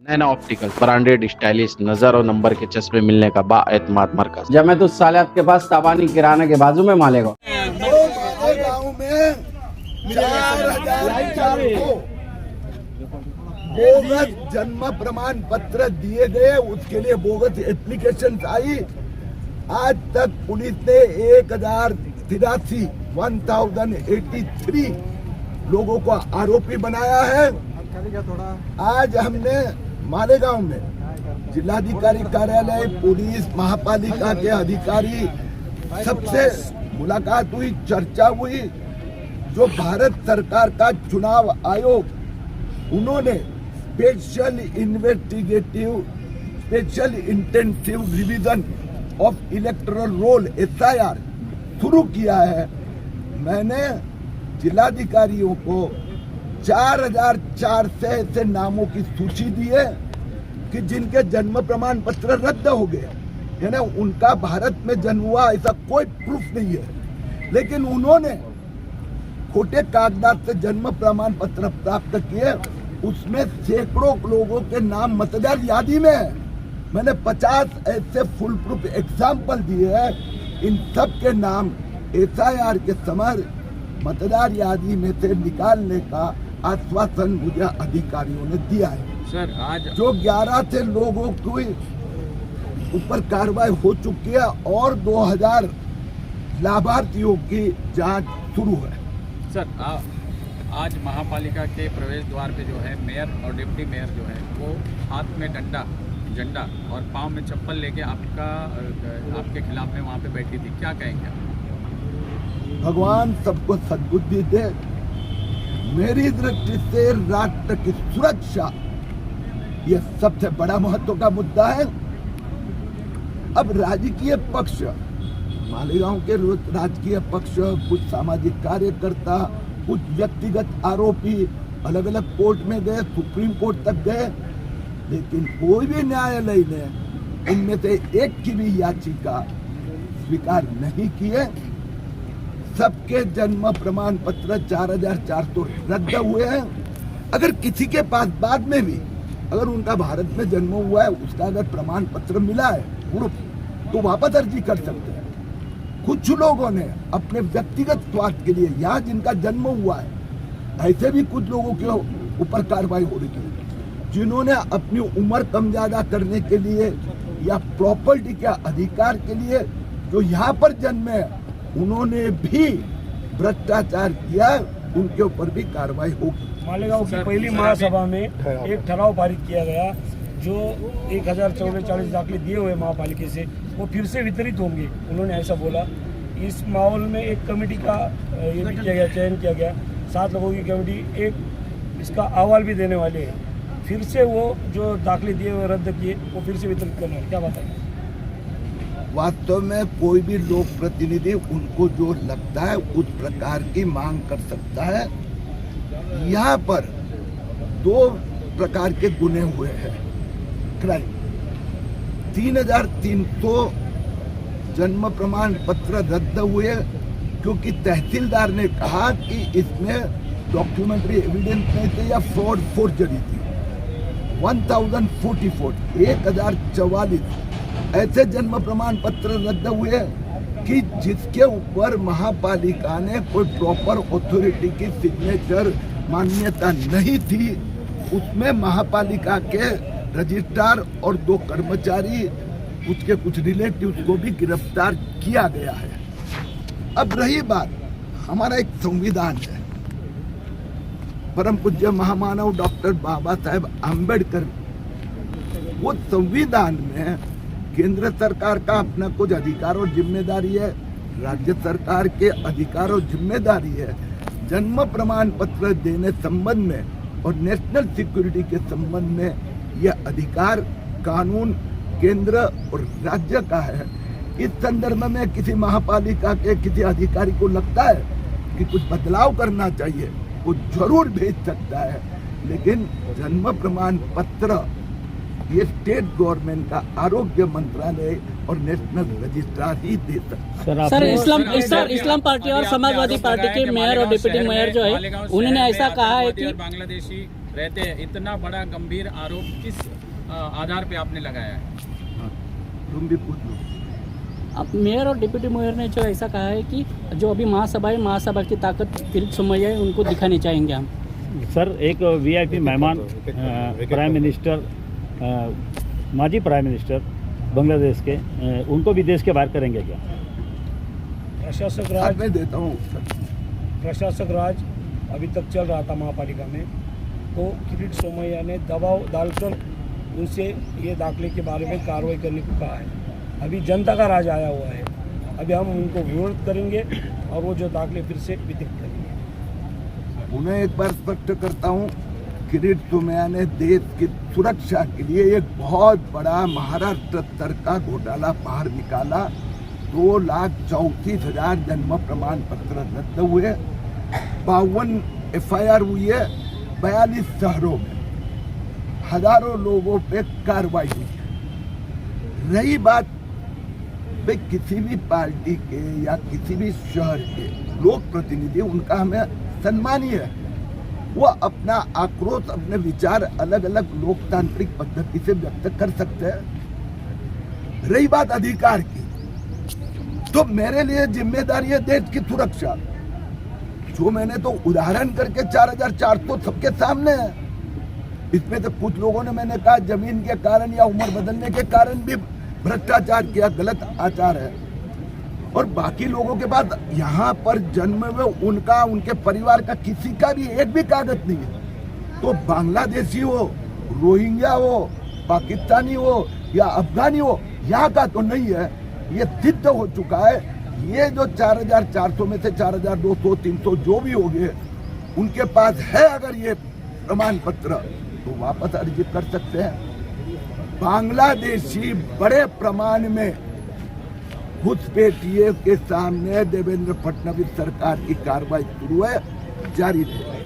नैना opticals, branded stylish नजर और number के चश्मे मिलने का बाएतमाद मरकज। जब मैं तो सालियात के पास ताबानी किराना के बाजू में मालेगा। गाँव में 4,004 को बोगस जन्म प्रमाण पत्र दिए गए, उसके लिए बोगस एप्लीकेशन आई। आज तक पुलिस ने 1083 लोगों को आरोपी बनाया है। आज हमने मालेगांव में जिलाधिकारी कार्यालय, पुलिस, महापालिका के अधिकारी सबसे मुलाकात हुई, चर्चा हुई। जो भारत सरकार का चुनाव आयोग, उन्होंने special intensive revision of electoral roll SIR शुरू किया है। मैंने जिलाधिकारियों को 4,004 ऐसे नामों की सूची दी है कि जिनके जन्म प्रमाण पत्र रद्द हो गए, यानी उनका भारत में जन्म हुआ ऐसा कोई प्रूफ नहीं है, लेकिन उन्होंने खोटे कागजात से जन्म प्रमाण पत्र प्राप्त किए। उसमें सैकड़ों लोगों के नाम मतदार यादी में है। मैंने 50 ऐसे फुल प्रूफ एग्जाम्पल दिए हैं। इन सब के नाम SIR के समय मतदार यादी में से निकालने का आश्वासन मुझे अधिकारियों ने दिया है। सर आज जो 11 थे लोगों के ऊपर कार्रवाई हो चुकी है और 2000 लाभार्थियों की जांच शुरू है। सर आज महापालिका के प्रवेश द्वार पे जो है मेयर और डिप्टी मेयर जो है वो हाथ में झंडा और पाँव में चप्पल लेके आपके खिलाफ में वहाँ पे बैठी थी, क्या कहेंगे आप? भगवान सबको सद्बुद्धि दे। मेरी दृष्टि से राष्ट्र की सुरक्षा ये सबसे बड़ा महत्व का मुद्दा है। अब राजकीय पक्ष, मालेगांव के राजकीय पक्ष, कुछ सामाजिक कार्यकर्ता, कुछ व्यक्तिगत आरोपी अलग अलग कोर्ट में गए, सुप्रीम कोर्ट तक गए, लेकिन कोई भी न्यायालय ने इनमें से एक की भी याचिका स्वीकार नहीं किए। सबके जन्म प्रमाण पत्र 4,400 रद्द हुए हैं। अगर किसी के पास बाद में भी अगर उनका भारत में जन्म हुआ है, उसका अगर प्रमाण पत्र मिला है प्रूफ, तो वापस अर्जी कर सकते हैं। कुछ लोगों ने अपने व्यक्तिगत स्वार्थ के लिए यहाँ जिनका जन्म हुआ है, ऐसे भी कुछ लोगों के ऊपर कार्रवाई हो रही है, जिन्होंने अपनी उम्र कम ज्यादा करने के लिए या प्रॉपर्टी के अधिकार के लिए जो यहाँ पर जन्मे, उन्होंने भी भ्रष्टाचार किया, उनके ऊपर भी कार्रवाई होगी। मालेगांव की पहली महासभा में एक ठराव पारित किया गया, जो 1044 दाखिले दिए हुए महापालिका से वो फिर से वितरित होंगे, उन्होंने ऐसा बोला। इस माहौल में एक कमेटी का ये भी किया गया, चयन किया गया, 7 लोगों की कमेटी एक इसका अहवाल भी देने वाले हैं। फिर से वो जो दाखिले दिए हुए रद्द किए वो फिर से वितरित करने वाले, क्या बताएंगे? वास्तव में कोई भी लोक प्रतिनिधि उनको जो लगता है उस प्रकार की मांग कर सकता है। यहाँ पर 2 प्रकार के गुने हुए हैं क्राइम। 3,300 जन्म प्रमाण पत्र रद्द हुए क्योंकि तहसीलदार ने कहा कि इसमें डॉक्यूमेंट्री एविडेंस नहीं थे या फ्रॉड फोर्जरी थी। 1044 ऐसे जन्म प्रमाण पत्र रद्द हुए कि जिसके ऊपर महापालिका ने कोई प्रॉपर अथॉरिटी की सिग्नेचर मान्यता नहीं थी। उसमें महापालिका के रजिस्ट्रार और 2 कर्मचारी, उसके कुछ रिलेटिव्स को भी गिरफ्तार किया गया है। अब रही बात, हमारा एक संविधान है, परम पूज्य महामानव डॉक्टर बाबा साहेब आम्बेडकर, वो संविधान में केंद्र सरकार का अपना कुछ अधिकार और जिम्मेदारी है, राज्य सरकार के अधिकार और जिम्मेदारी है। जन्म प्रमाण पत्र देने संबंध में और नेशनल सिक्योरिटी के संबंध में यह अधिकार कानून केंद्र और राज्य का है। इस संदर्भ में किसी महापालिका के किसी अधिकारी को लगता है कि कुछ बदलाव करना चाहिए, वो जरूर भेज सकता है, लेकिन जन्म प्रमाण पत्र ये स्टेट गवर्नमेंट का आरोग्य मंत्रालय और नेशनल रजिस्ट्रार ही दे सकता है। सर इस्लाम पार्टी और समाजवादी पार्टी के मेयर और डिप्टी मेयर जो है, उन्होंने ऐसा कहा है कि बांग्लादेशी रहते हैं। इतना बड़ा गंभीर आरोप किस आधार पे आपने लगाया है? तुम भी पूछ लो। अब मेयर और डिप्टी मेयर ने जो ऐसा कहा है कि जो अभी महासभा है, महासभा की ताकत किरीट सोमैया है, उनको दिखाने चाहेंगे हम। सर, एक वीआईपी मेहमान प्राइम मिनिस्टर, माजी प्राइम मिनिस्टर बांग्लादेश के, उनको भी देश के बाहर करेंगे क्या? प्रशासक साथ राज, में देता हूँ। प्रशासक राज अभी तक चल रहा था महापालिका में, तो किरीट सोमैया ने दबाव डालकर उनसे ये दाखिले के बारे में कार्रवाई करने को कहा है। अभी जनता का राज आया हुआ है, अभी हम उनको विरोध करेंगे और वो जो दाखिले फिर से वितरित करेंगे। उन्हें एक बार स्पष्ट करता हूँ, किरीट सोमैया ने देश की सुरक्षा के लिए एक बहुत बड़ा महाराष्ट्र स्तर का घोटाला बाहर निकाला। 2,34,000 जन्म प्रमाण पत्र रद्द हुए, 52 FIR हुई है 42 शहरों में, हजारों लोगों पे कार्रवाई हुई है। रही बात भाई किसी भी पार्टी के या किसी भी शहर के लोक प्रतिनिधि, उनका हमें सम्मान ही है, वो अपना आक्रोश, अपने विचार अलग अलग लोकतांत्रिक पद्धति से व्यक्त कर सकते हैं। रही बात अधिकार की, तो मेरे लिए जिम्मेदारी है देश की सुरक्षा। जो मैंने तो उदाहरण करके 4,400 सबके सामने है। इसमें से कुछ लोगों ने, मैंने कहा, जमीन के कारण या उम्र बदलने के कारण भी भ्रष्टाचार किया, गलत आचार है। और बाकी लोगों के पास यहाँ पर जन्म में उनका, उनके परिवार का किसी का भी एक भी कागज नहीं है। तो बांग्लादेशी हो, रोहिंग्या हो, पाकिस्तानी हो या अफगानी हो, यहाँ का तो नहीं है। ये सिद्ध हो चुका है। ये जो 4,400 में से 4,200, 300 जो भी हो गए, उनके पास है अगर ये प्रमाण पत्र, तो वापस अर्जित कर सकते हैं। बांग्लादेशी बड़े प्रमाण में घुसपैठियों के सामने देवेंद्र फडणवीस सरकार की कार्रवाई शुरू है, जारी रहेगी।